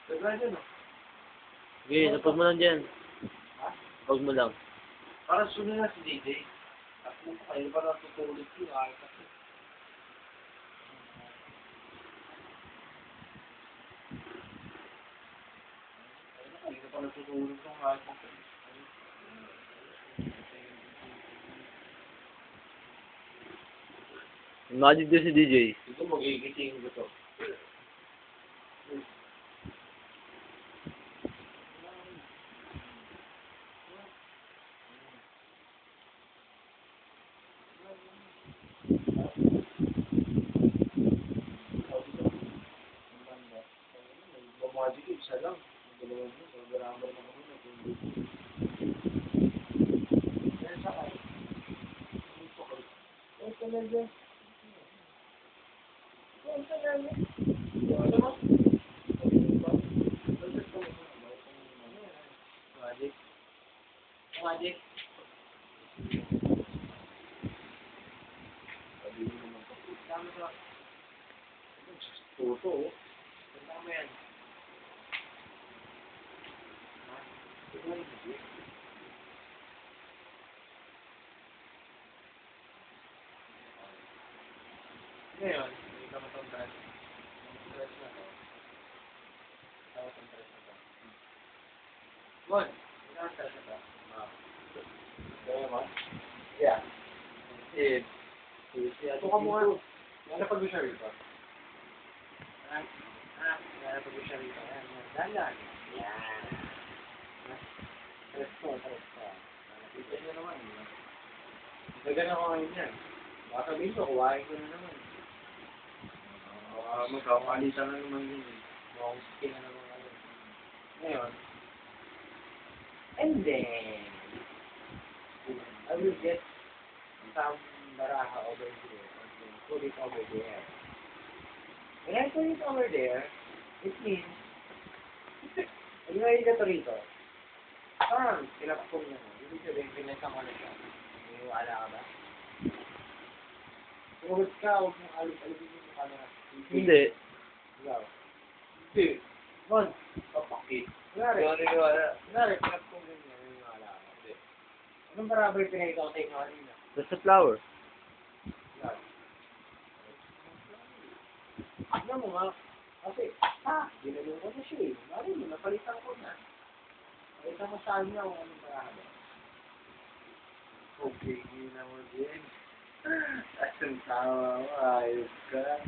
Gagana, no? Sige, napag mo lang dyan. Ha? Napag mo lang. Para sunod na si DJ. At mo pa kayo, para tutulog yun. Ay, kasi. Ay, na pa natutulog ng ay. Magic din si DJ. Ito, magigiting ko to. Magic, isa lang. Dalawang mo, magramar na kami. Kaya sa kayo. Ay, talaga. Ay, talaga. Magic. Magic. Sabi mo naman po. Tama sa... Toto, oh. Tama yan. Ngayon, hindi ka matanggal. Stress na to. Tapos ang stress na to. Mon, hindi ka stress na to. Kaya mo? Yeah. Ito ka mukha. Ano pag-usya rito? Ano pag-usya rito? Dalan. Yan. Stress ko. Nakita nyo naman. Nagana ko ngayon yan. Baka sabihin ko, kuhain ko na naman. Magkakalitan na naman yun. Makakasikin na naman. Ngayon, and then, I will get some baraha over here and then put it over there. When I put it over there, it means, pag nalita to rito, parang pinapakong na mo. Ibig sabihin, pinasang ko na siya. Niniwala ka ba? Huwag ka, huwag mong alip-alipin yung camera. Hindi. Ikaw. Hindi. Mon, papakit. Kunwari, pinapakong na niya, niniwala ka. Hindi. Anong parabay pinakita ko sa inyo kanina? That's a flower. Ano mo nga? Kasi, ginagawa ko na siya eh. Mari mo, napalitan ko na. Palitan mo sa kanya kung anong marami. Okay, yun na mo din. Asang tawa mo, ayos ka.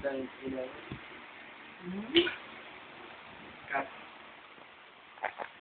Thank you.